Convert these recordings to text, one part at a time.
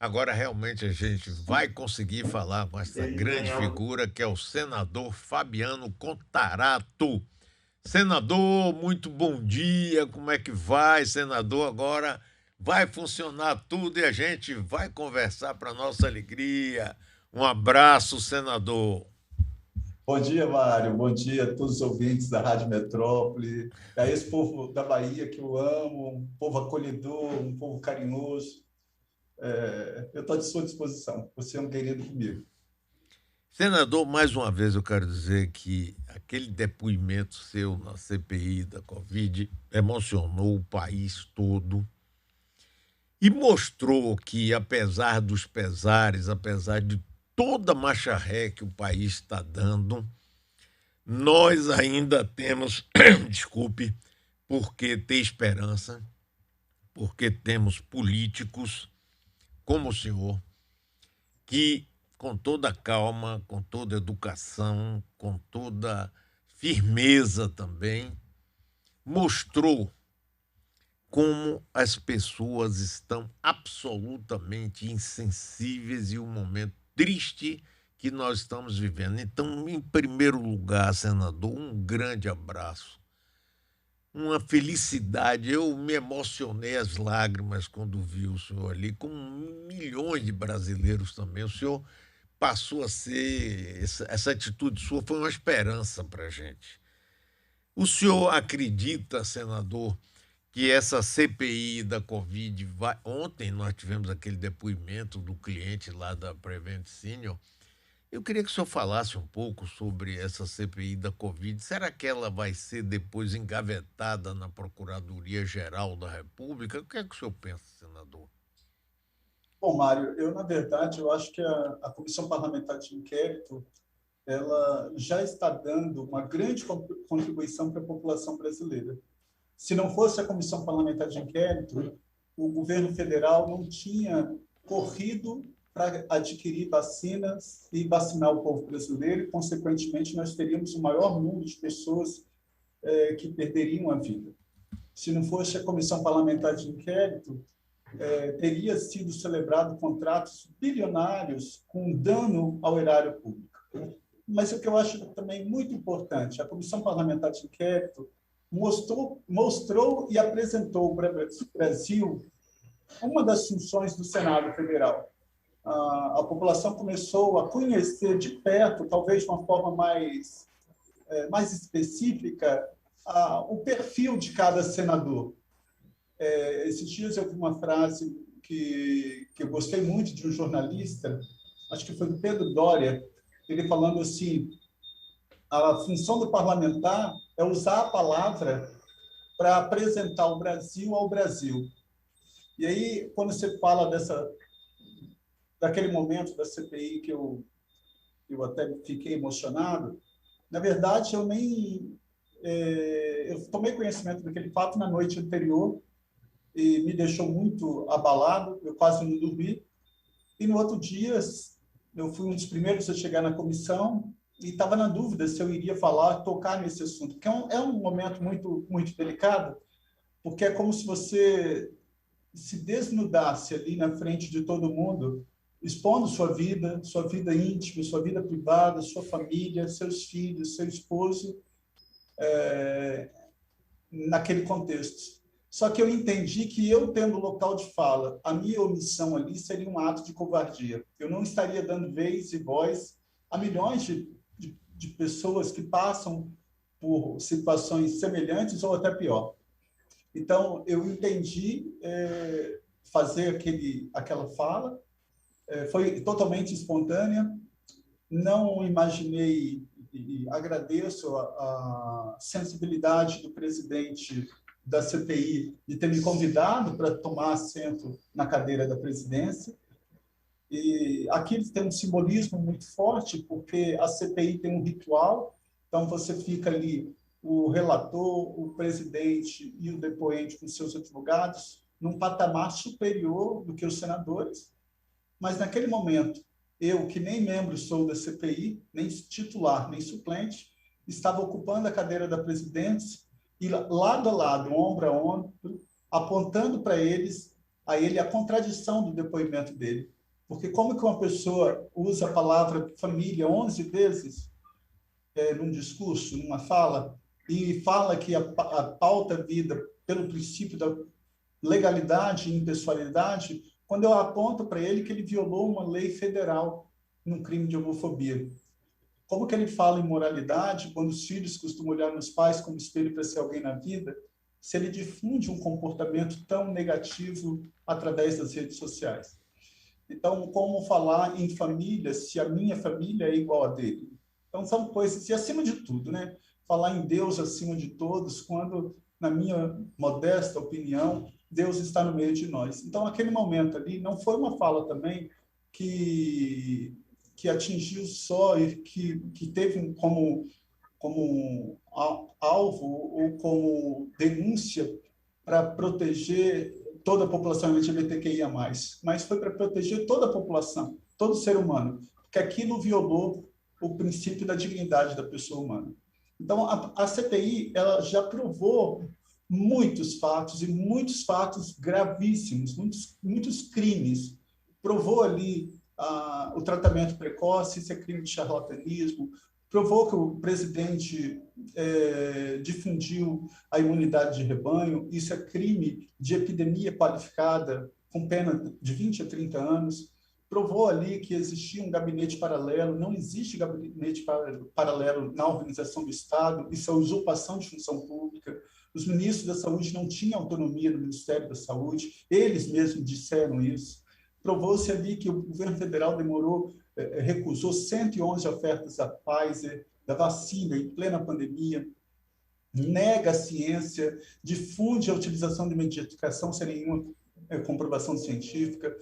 Agora realmente a gente vai conseguir falar com essa grande figura que é o senador Fabiano Contarato. Senador, muito bom dia. Como é que vai, senador? Agora vai funcionar tudo e a gente vai conversar para nossa alegria. Um abraço, senador. Bom dia, Mário. Bom dia a todos os ouvintes da Rádio Metrópole, a esse povo da Bahia que eu amo, um povo acolhedor, um povo carinhoso. Eu estou à sua disposição. Você é um querido comigo. Senador, mais uma vez eu quero dizer que aquele depoimento seu na CPI da Covid emocionou o país todo e mostrou que, apesar dos pesares, apesar de toda a marcha ré que o país está dando, nós ainda temos, desculpe, por que ter esperança, porque temos políticos como o senhor que, com toda calma, com toda educação, com toda firmeza também, mostrou como as pessoas estão absolutamente insensíveis e um momento triste que nós estamos vivendo. Então, em primeiro lugar, senador, um grande abraço, uma felicidade. Eu me emocionei às lágrimas quando vi o senhor ali, com milhões de brasileiros também. O senhor passou a ser, essa atitude sua foi uma esperança para a gente. O senhor acredita, senador, que essa CPI da Covid vai. Ontem nós tivemos aquele depoimento do cliente lá da Prevent Senior. Eu queria que o senhor falasse um pouco sobre essa CPI da Covid. Será que ela vai ser depois engavetada na Procuradoria-Geral da República? O que é que o senhor pensa, senador? Bom, Mário, na verdade, eu acho que a Comissão Parlamentar de Inquérito ela já está dando uma grande contribuição para a população brasileira. Se não fosse a Comissão Parlamentar de Inquérito, o governo federal não tinha corrido para adquirir vacinas e vacinar o povo brasileiro, e, consequentemente, nós teríamos o maior número de pessoas que perderiam a vida. Se não fosse a Comissão Parlamentar de Inquérito, teria sido celebrado contratos bilionários com dano ao erário público. Mas o que eu acho também muito importante, a Comissão Parlamentar de Inquérito mostrou e apresentou para o Brasil uma das funções do Senado Federal. A população começou a conhecer de perto, talvez de uma forma mais específica, o perfil de cada senador. Esses dias eu vi uma frase que eu gostei muito de um jornalista, acho que foi do Pedro Doria, ele falando assim: a função do parlamentar é usar a palavra para apresentar o Brasil ao Brasil. E aí, quando você fala daquele momento da CPI que eu até fiquei emocionado, na verdade, eu tomei conhecimento daquele fato na noite anterior e me deixou muito abalado, eu quase não dormi. E no outro dia, eu fui um dos primeiros a chegar na comissão e estava na dúvida se eu iria tocar nesse assunto, porque é um momento muito, muito delicado, porque é como se você se desnudasse ali na frente de todo mundo, expondo sua vida íntima, sua vida privada, sua família, seus filhos, seu esposo, naquele contexto. Só que eu entendi que eu, tendo local de fala, a minha omissão ali seria um ato de covardia. Eu não estaria dando vez e voz a milhões de pessoas que passam por situações semelhantes ou até pior. Então, eu entendi fazer aquela fala, foi totalmente espontânea, não imaginei, e agradeço a sensibilidade do presidente da CPI de ter me convidado para tomar assento na cadeira da presidência. E aqui tem um simbolismo muito forte, porque a CPI tem um ritual, então você fica ali, o relator, o presidente e o depoente com seus advogados, num patamar superior do que os senadores, mas naquele momento, eu, que nem membro sou da CPI, nem titular, nem suplente, estava ocupando a cadeira da presidência e lado a lado, ombro a ombro, apontando para eles a ele a contradição do depoimento dele. Porque como que uma pessoa usa a palavra família 11 vezes num discurso, numa fala, e fala que a pauta vida pelo princípio da legalidade e impessoalidade, quando eu aponto para ele que ele violou uma lei federal num crime de homofobia. Como que ele fala em moralidade quando os filhos costumam olhar nos pais como espelho para ser alguém na vida, se ele difunde um comportamento tão negativo através das redes sociais? Então, como falar em família se a minha família é igual a dele? Então, são coisas, e acima de tudo, né? Falar em Deus acima de todos, quando, na minha modesta opinião, Deus está no meio de nós. Então, aquele momento ali não foi uma fala também que atingiu só e que teve como alvo ou como denúncia para proteger toda a população LGBTQIA+, mas foi para proteger toda a população, todo ser humano, porque aquilo violou o princípio da dignidade da pessoa humana. Então, a CPI ela já provou muitos fatos, e muitos fatos gravíssimos, muitos crimes. Provou ali o tratamento precoce, isso é crime de charlatanismo, provou que o presidente difundiu a imunidade de rebanho, isso é crime de epidemia qualificada, com pena de 20 a 30 anos, provou ali que existia um gabinete paralelo, não existe gabinete paralelo na organização do Estado, isso é usurpação de função pública, os ministros da Saúde não tinham autonomia no Ministério da Saúde, eles mesmos disseram isso, provou-se ali que o governo federal recusou 111 ofertas da Pfizer, da vacina em plena pandemia, nega a ciência, difunde a utilização de medicação sem nenhuma comprovação científica,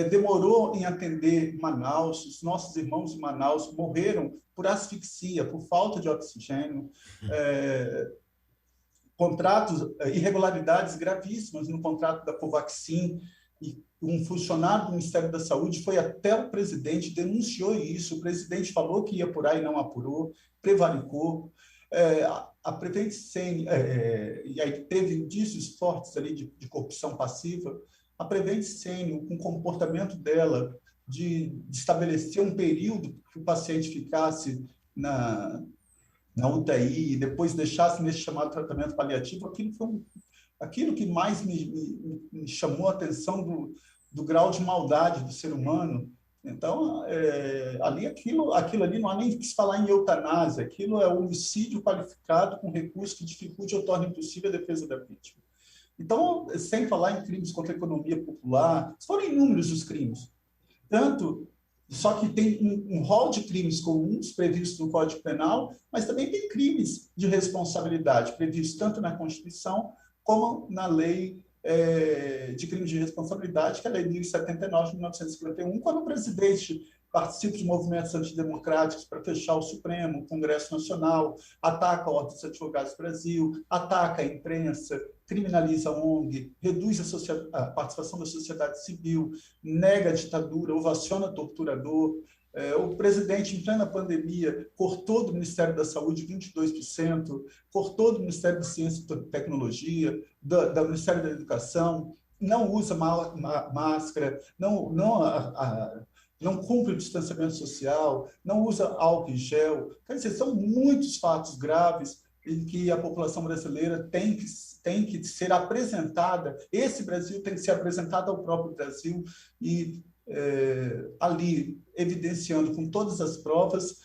demorou em atender Manaus, os nossos irmãos de Manaus morreram por asfixia, por falta de oxigênio, irregularidades gravíssimas no contrato da Covaxin, e um funcionário do Ministério da Saúde foi até o presidente, denunciou isso, o presidente falou que ia apurar e não apurou, prevaricou. A Prevent Senior, e aí teve indícios fortes ali de corrupção passiva, a Prevent Senior, com o comportamento dela de estabelecer um período que o paciente ficasse na UTI e depois deixasse nesse chamado tratamento paliativo, aquilo que mais me chamou a atenção do grau de maldade do ser humano. Então, aquilo ali não há nem que se falar em eutanásia, aquilo é homicídio qualificado com recurso que dificulte ou torne impossível a defesa da vítima. Então, sem falar em crimes contra a economia popular, foram inúmeros os crimes. Só que tem um rol de crimes comuns previstos no Código Penal, mas também tem crimes de responsabilidade previstos tanto na Constituição como na Lei de Crimes de Responsabilidade, que é a Lei 1079 de 1951, quando o presidente participa de movimentos antidemocráticos para fechar o Supremo, o Congresso Nacional, ataca a Ordem dos Advogados do Brasil, ataca a imprensa, criminaliza a ONG, reduz a participação da sociedade civil, nega a ditadura, ovaciona torturador. O presidente, em plena pandemia, cortou do Ministério da Saúde 22%, cortou do Ministério de Ciência e Tecnologia, do Ministério da Educação, não usa máscara, não cumpre o distanciamento social, não usa álcool em gel. Quer dizer, são muitos fatos graves em que a população brasileira tem que ser apresentada, esse Brasil tem que ser apresentado ao próprio Brasil e ali evidenciando com todas as provas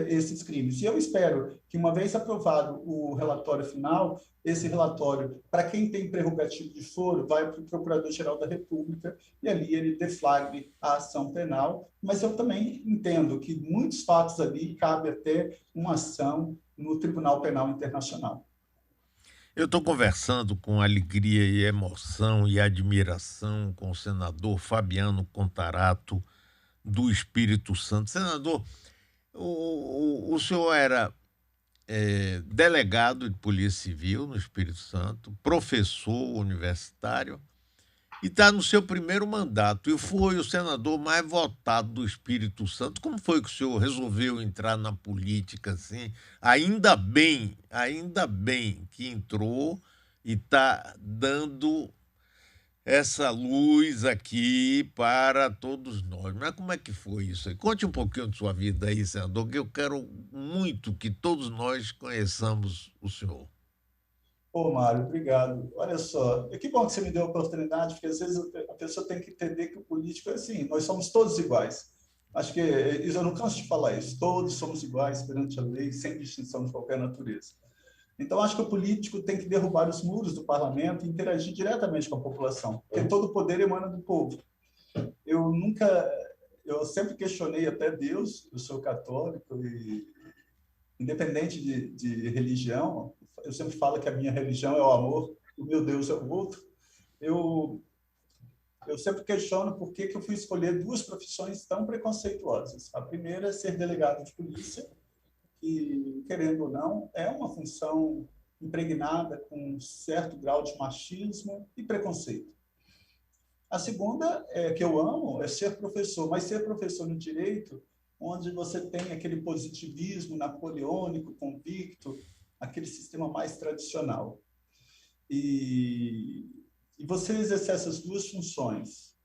esses crimes. E eu espero que, uma vez aprovado o relatório final, esse relatório, para quem tem prerrogativo de foro, vai para o Procurador-Geral da República e ali ele deflagre a ação penal. Mas eu também entendo que muitos fatos ali cabe até uma ação no Tribunal Penal Internacional. Eu estou conversando com alegria e emoção e admiração com o senador Fabiano Contarato, do Espírito Santo. Senador, o senhor era delegado de Polícia Civil no Espírito Santo, professor universitário, e está no seu primeiro mandato, e foi o senador mais votado do Espírito Santo. Como foi que o senhor resolveu entrar na política assim? Ainda bem que entrou e está dando essa luz aqui para todos nós. Mas como é que foi isso aí? Conte um pouquinho de sua vida aí, senador, que eu quero muito que todos nós conheçamos o senhor. Pô, Mário, obrigado. Olha só, que bom que você me deu a oportunidade, porque às vezes a pessoa tem que entender que o político é assim, nós somos todos iguais. Acho que eu não canso de falar isso, todos somos iguais perante a lei, sem distinção de qualquer natureza. Então, acho que o político tem que derrubar os muros do parlamento e interagir diretamente com a população, porque todo o poder emana do povo. Eu nunca, eu sempre questionei até Deus, eu sou católico e independente de religião, eu sempre falo que a minha religião é o amor, o meu Deus é o outro. Eu, eu sempre questiono por que eu fui escolher duas profissões tão preconceituosas. A primeira é ser delegado de polícia, que, querendo ou não, é uma função impregnada com um certo grau de machismo e preconceito. A segunda, que eu amo, é ser professor, mas ser professor no direito, onde você tem aquele positivismo napoleônico, convicto, aquele sistema mais tradicional. E, e você exercer essas duas funções,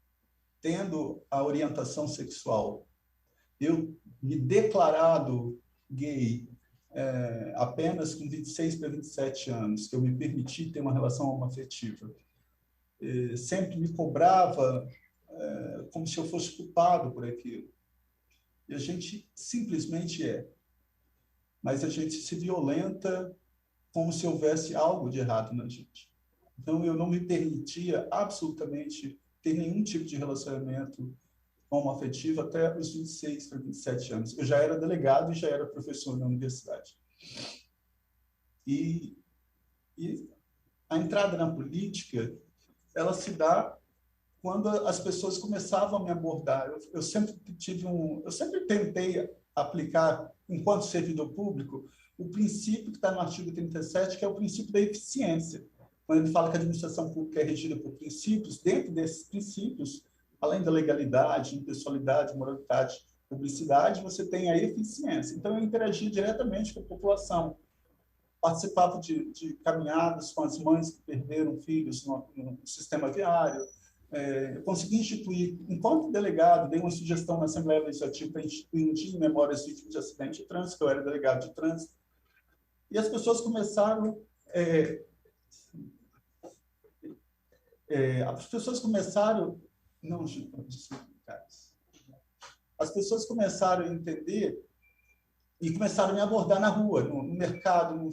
tendo a orientação sexual, eu me declarado gay apenas com 26 para 27 anos, que eu me permiti ter uma relação homoafetiva, sempre me cobrava como se eu fosse culpado por aquilo. E a gente simplesmente é. Mas a gente se violenta como se houvesse algo de errado na gente. Então, eu não me permitia absolutamente ter nenhum tipo de relacionamento homoafetivo até os 26 para 27 anos. Eu já era delegado e já era professor na universidade. E a entrada na política, ela se dá quando as pessoas começavam a me abordar. Eu sempre tentei aplicar, enquanto servidor público, o princípio que está no artigo 37, que é o princípio da eficiência. Quando ele fala que a administração pública é regida por princípios, dentro desses princípios, além da legalidade, impessoalidade, moralidade, publicidade, você tem a eficiência. Então, eu interagia diretamente com a população. Participava de caminhadas com as mães que perderam filhos no sistema viário. Eu consegui instituir, enquanto delegado, dei uma sugestão na Assembleia Legislativa para instituir um dia em memória às vítimas de acidente de trânsito, eu era delegado de trânsito, e as pessoas começaram não, as pessoas começaram a entender e começaram a me abordar na rua, no mercado,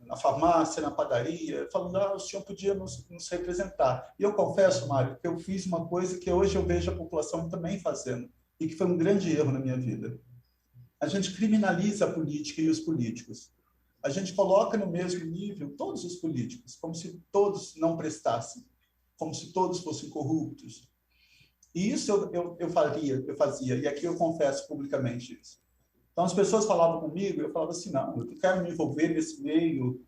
na farmácia, na padaria, falando, o senhor podia nos representar. E eu confesso, Mário, que eu fiz uma coisa que hoje eu vejo a população também fazendo, e que foi um grande erro na minha vida. A gente criminaliza a política e os políticos. A gente coloca no mesmo nível todos os políticos, como se todos não prestassem, como se todos fossem corruptos. E isso eu fazia, e aqui eu confesso publicamente isso. Então, as pessoas falavam comigo, eu falava assim, não, eu não quero me envolver nesse meio.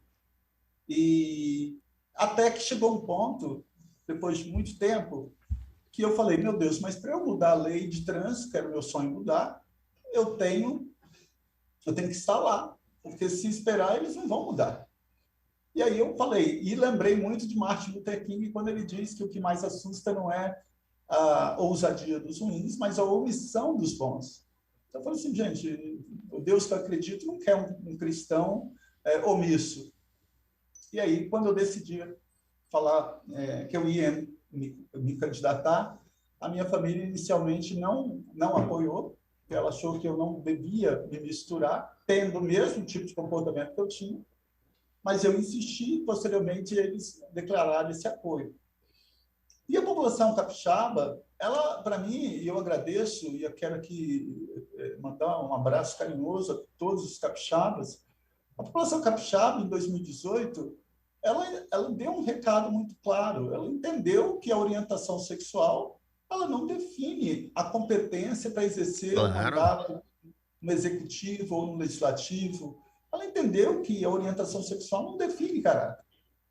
E até que chegou um ponto, depois de muito tempo, que eu falei, meu Deus, mas para eu mudar a lei de trânsito, que era o meu sonho mudar, eu tenho que estar lá, porque se esperar, eles não vão mudar. E aí eu falei, e lembrei muito de Martin Luther King, quando ele diz que o que mais assusta não é a ousadia dos ruins, mas a omissão dos bons. Então, eu falei assim, gente, o Deus que eu acredito não quer um cristão omisso. E aí, quando eu decidi falar que eu ia me candidatar, a minha família inicialmente não apoiou, porque ela achou que eu não devia me misturar, tendo o mesmo tipo de comportamento que eu tinha, mas eu insisti e, posteriormente, eles declararam esse apoio. E a população capixaba, ela, para mim, eu agradeço e eu quero aqui mandar um abraço carinhoso a todos os capixabas. A população capixaba, em 2018, ela deu um recado muito claro. Ela entendeu que a orientação sexual ela não define a competência para exercer o mandato no executivo ou no legislativo. Ela entendeu que a orientação sexual não define caráter.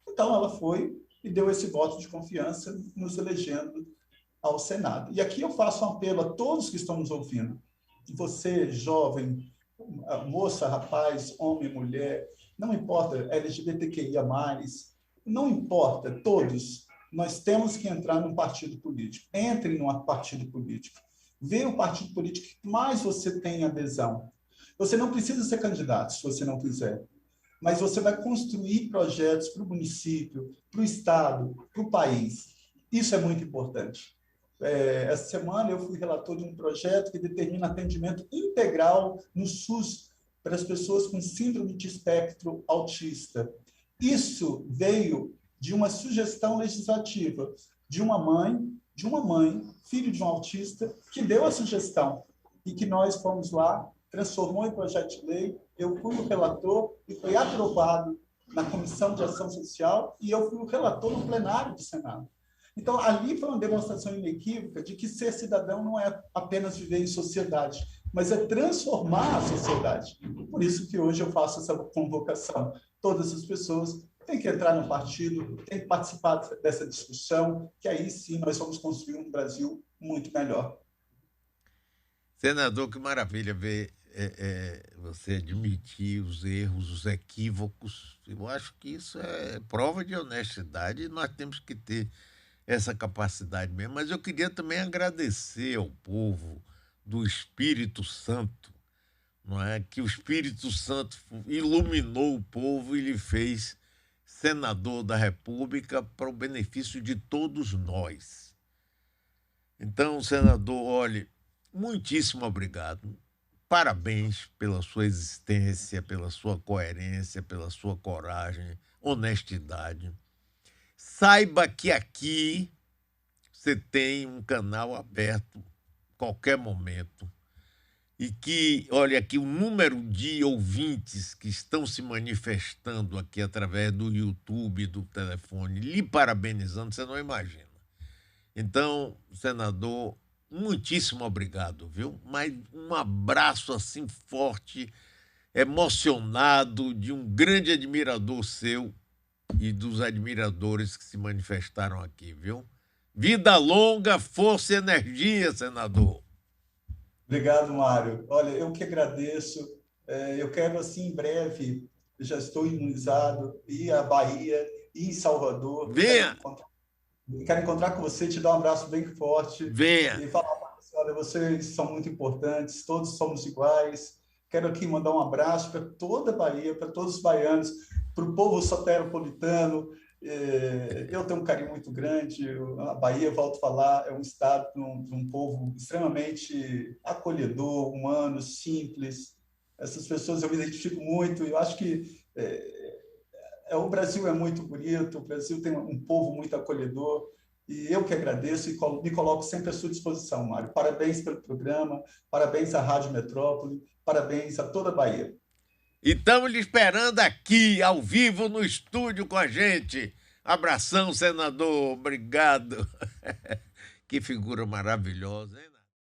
Então, ela foi e deu esse voto de confiança, nos elegendo ao Senado. E aqui eu faço um apelo a todos que estão nos ouvindo. Você, jovem, moça, rapaz, homem, mulher, não importa, LGBTQIA+, não importa, todos. nós temos que entrar num partido político. Entre num partido político. Vê o partido político que mais você tem adesão. Você não precisa ser candidato, se você não quiser. Mas você vai construir projetos para o município, para o estado, para o país. Isso é muito importante. Essa semana eu fui relator de um projeto que determina atendimento integral no SUS para as pessoas com síndrome de espectro autista. Isso veio de uma sugestão legislativa de uma mãe, filho de um autista, que deu a sugestão e que nós fomos lá, transformou em projeto de lei, eu fui o relator e foi aprovado na Comissão de Ação Social e eu fui o relator no plenário do Senado. Então, ali foi uma demonstração inequívoca de que ser cidadão não é apenas viver em sociedade, mas é transformar a sociedade. Por isso que hoje eu faço essa convocação. Todas as pessoas têm que entrar no partido, têm que participar dessa discussão, que aí sim nós vamos construir um Brasil muito melhor. Senador, que maravilha ver você admitir os erros, os equívocos. Eu acho que isso é prova de honestidade e nós temos que ter essa capacidade mesmo. Mas eu queria também agradecer ao povo do Espírito Santo, não é? Que o Espírito Santo iluminou o povo e lhe fez senador da República para o benefício de todos nós. Então, senador, olhe, muitíssimo obrigado. Parabéns pela sua existência, pela sua coerência, pela sua coragem, honestidade. Saiba que aqui você tem um canal aberto a qualquer momento e que, olha aqui, o número de ouvintes que estão se manifestando aqui através do YouTube, do telefone, lhe parabenizando, você não imagina. Então, senador, muitíssimo obrigado, viu? Mas um abraço assim forte, emocionado, de um grande admirador seu e dos admiradores que se manifestaram aqui, viu? Vida longa, força e energia, senador. Obrigado, Mário. Olha, eu que agradeço. Eu quero, assim, em breve, já estou imunizado, ir à Bahia, ir em Salvador. Venha! Quero encontrar com você, te dar um abraço bem forte Venha! e falar para você, olha, vocês são muito importantes, todos somos iguais. Quero aqui mandar um abraço para toda a Bahia, para todos os baianos, para o povo soteropolitano. Eu tenho um carinho muito grande. A Bahia, volto a falar, é um estado de um povo extremamente acolhedor, humano, simples. Essas pessoas eu me identifico muito. Eu acho que o Brasil é muito bonito, o Brasil tem um povo muito acolhedor. E eu que agradeço e me coloco sempre à sua disposição, Mário. Parabéns pelo programa, parabéns à Rádio Metrópole, parabéns a toda a Bahia. E estamos lhe esperando aqui, ao vivo, no estúdio com a gente. Abração, senador. Obrigado. Que figura maravilhosa, hein?